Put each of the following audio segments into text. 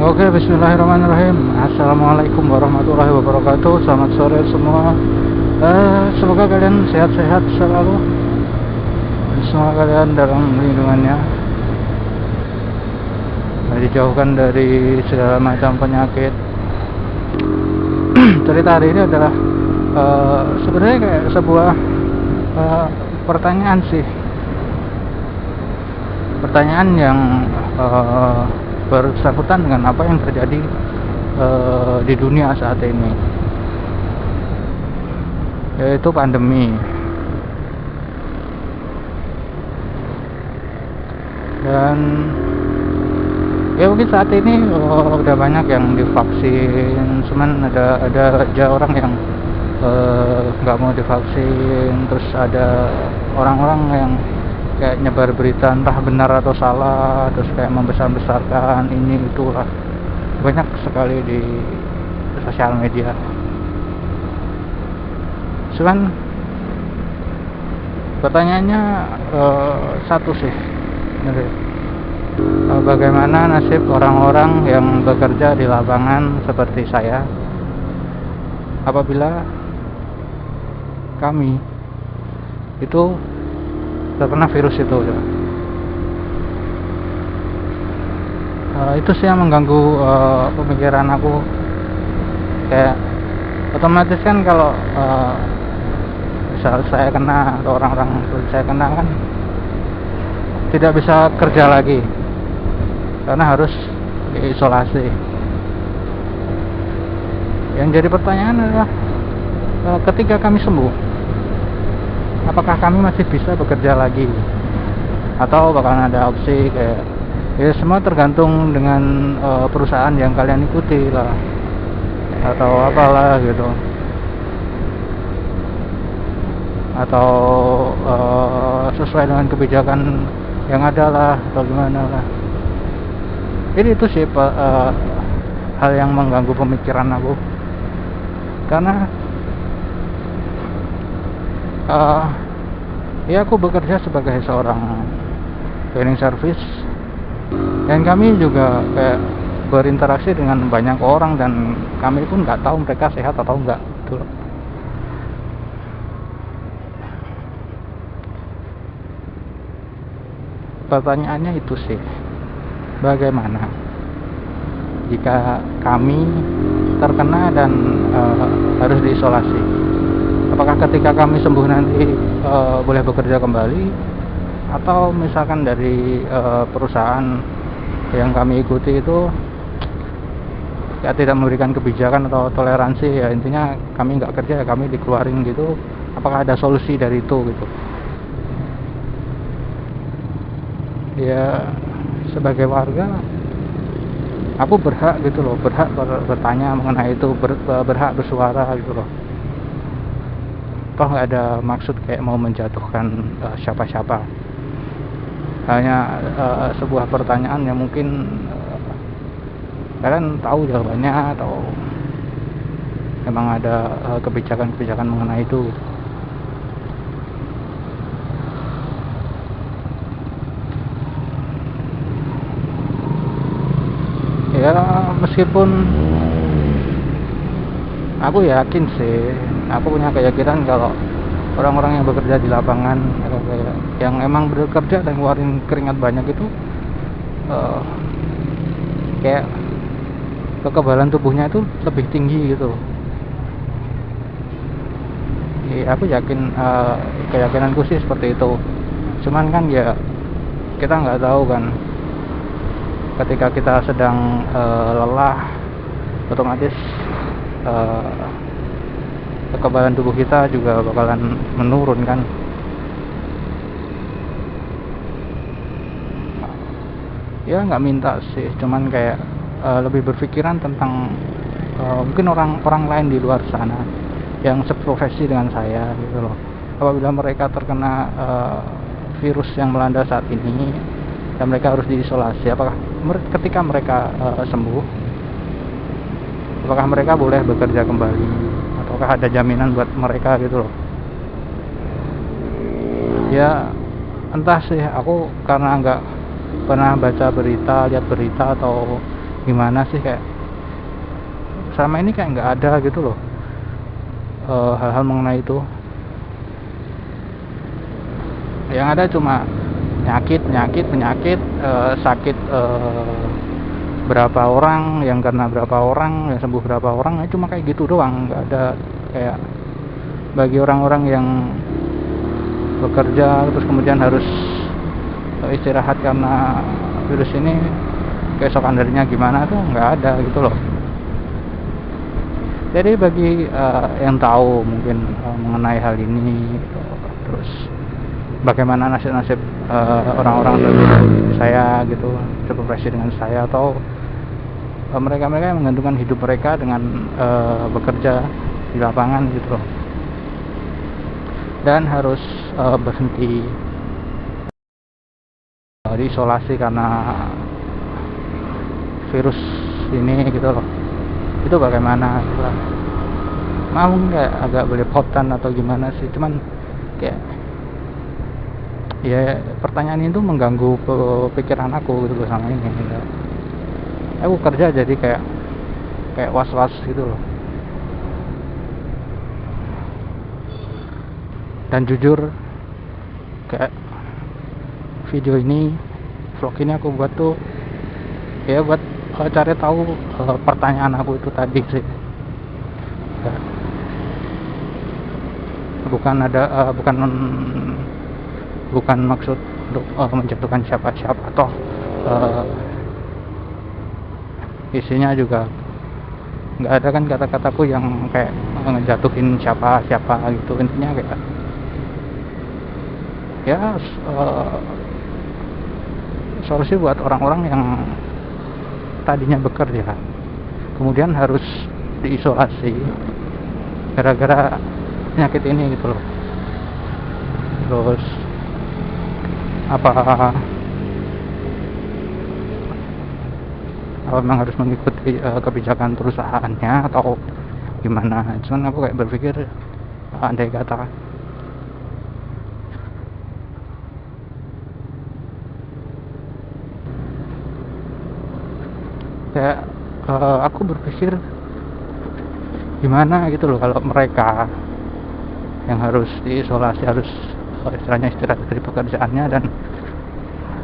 Oke, bismillahirrahmanirrahim. Assalamualaikum warahmatullahi wabarakatuh. Selamat sore semua. Semoga kalian sehat-sehat selalu. Semoga kalian dalam lindungannya, dijauhkan dari segala macam penyakit. Cerita hari ini adalah sebenarnya kayak sebuah pertanyaan sih. Pertanyaan yang bersangkutan dengan apa yang terjadi di dunia saat ini, yaitu pandemi. Dan ya mungkin saat ini udah banyak yang divaksin, cuman ada aja orang yang nggak mau divaksin. Terus ada orang-orang yang kayak nyebar berita entah benar atau salah, terus kayak membesar-besarkan ini itulah, banyak sekali di sosial media. Cuman pertanyaannya satu sih, bagaimana nasib orang-orang yang bekerja di lapangan seperti saya apabila kami itu terkena virus itu ya. Itu sih yang mengganggu pemikiran aku. Kayak otomatis kan kalau misal saya kena atau orang-orang saya kena kan tidak bisa kerja lagi karena harus diisolasi. Yang jadi pertanyaan adalah ketika kami sembuh, apakah kami masih bisa bekerja lagi atau bakalan ada opsi kayak ya semua tergantung dengan perusahaan yang kalian ikuti lah atau apalah gitu, atau sesuai dengan kebijakan yang ada lah atau gimana lah. Jadi itu sih hal yang mengganggu pemikiran aku, karena ya aku bekerja sebagai seorang cleaning service dan kami juga kayak berinteraksi dengan banyak orang dan kami pun nggak tahu mereka sehat atau enggak gitu. Pertanyaannya itu sih, bagaimana jika kami terkena dan harus diisolasi? Apakah ketika kami sembuh nanti boleh bekerja kembali, atau misalkan dari perusahaan yang kami ikuti itu ya tidak memberikan kebijakan atau toleransi, ya intinya kami nggak kerja ya kami dikeluarin gitu. Apakah ada solusi dari itu gitu? Ya sebagai warga aku berhak gitu loh, berhak bertanya mengenai itu, berhak bersuara gitu loh. Toh nggak ada maksud kayak mau menjatuhkan siapa-siapa, hanya sebuah pertanyaan yang mungkin kalian tahu jawabannya atau memang ada kebijakan-kebijakan mengenai itu. Ya meskipun aku yakin sih, aku punya keyakinan kalau orang-orang yang bekerja di lapangan yang emang bekerja dan ngeluarin keringat banyak itu kayak kekebalan tubuhnya itu lebih tinggi gitu. Ya, aku yakin, keyakinanku sih seperti itu. Cuman kan ya kita nggak tahu kan, ketika kita sedang lelah, otomatis kekebalan tubuh kita juga bakalan menurun kan. Ya nggak minta sih, cuman kayak lebih berpikiran tentang mungkin orang-orang lain di luar sana yang seprofesi dengan saya gitu loh. Apabila mereka terkena virus yang melanda saat ini dan mereka harus diisolasi, apakah ketika mereka sembuh, apakah mereka boleh bekerja kembali, ataukah ada jaminan buat mereka gitu loh. Ya entah sih, aku karena nggak pernah baca berita, lihat berita atau gimana sih, kayak selama ini kayak nggak ada gitu loh hal-hal mengenai itu. Yang ada cuma penyakit, sakit berapa orang, yang kena berapa orang, yang sembuh berapa orang, cuma kayak gitu doang. Nggak ada kayak bagi orang-orang yang bekerja terus kemudian harus istirahat karena virus ini, keesokan harinya gimana tuh nggak ada gitu loh. Jadi bagi yang tahu mungkin mengenai hal ini gitu, terus bagaimana nasib-nasib orang-orang seperti saya gitu, seprofesi dengan saya, atau mereka-mereka yang menggantungkan hidup mereka dengan bekerja di lapangan gitu loh, dan harus berhenti diisolasi karena virus ini gitu loh. Itu bagaimana gitu lah. Mau nggak agak belepotan atau gimana sih, cuman kayak ya pertanyaan itu mengganggu pikiran aku gitu loh sama ini gitu. Aku kerja jadi kayak was-was gitu loh. Dan jujur, kayak video ini, vlog ini aku buat tuh ya buat cari tahu pertanyaan aku itu tadi sih. Ya. Bukan maksud untuk menjatuhkan siapa-siapa, toh isinya juga nggak ada kan kata-kataku yang kayak ngejatuhin siapa-siapa gitu. Intinya kayak ya solusi buat orang-orang yang tadinya bekerja kemudian harus diisolasi gara-gara penyakit ini gitu loh. Terus apa memang harus mengikuti kebijakan perusahaannya atau gimana? Cuman aku kayak berpikir, andai kata kayak aku berpikir gimana gitu loh kalau mereka yang harus diisolasi, harus istilahnya istirahat dari pekerjaannya, dan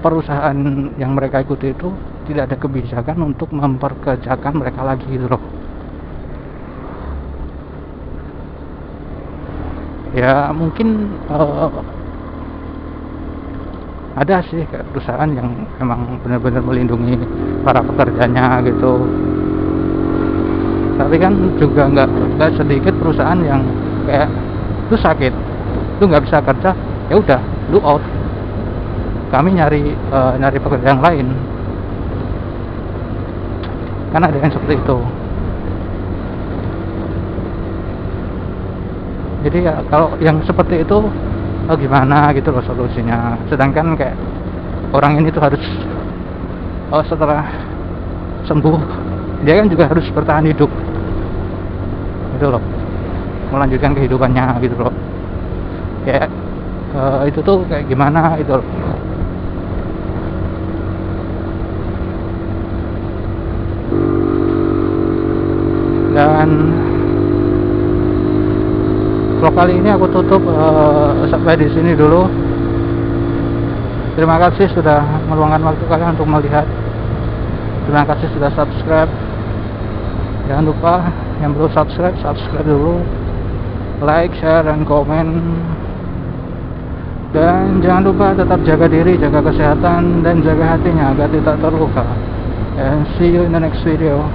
perusahaan yang mereka ikuti itu tidak ada kebijakan untuk memperkerjakan mereka lagi gitu loh. Ya mungkin ada sih kayak perusahaan yang memang benar-benar melindungi para pekerjanya gitu, tapi kan juga nggak sedikit perusahaan yang kayak lu sakit, lu nggak bisa kerja, ya udah lu out, kami nyari pekerjaan yang lain. Kan ada yang seperti itu. Jadi ya kalau yang seperti itu gimana gitu loh solusinya. Sedangkan kayak orang ini tuh harus setelah sembuh dia kan juga harus bertahan hidup gitu loh, melanjutkan kehidupannya gitu loh. Kayak itu tuh kayak gimana gitu loh. Dan vlog kali ini aku tutup sampai di sini dulu. Terima kasih sudah meluangkan waktu kalian untuk melihat. Terima kasih sudah subscribe. Jangan lupa yang belum subscribe dulu, like, share, dan komen. Dan jangan lupa tetap jaga diri, jaga kesehatan, dan jaga hatinya agar tidak terluka. And see you in the next video.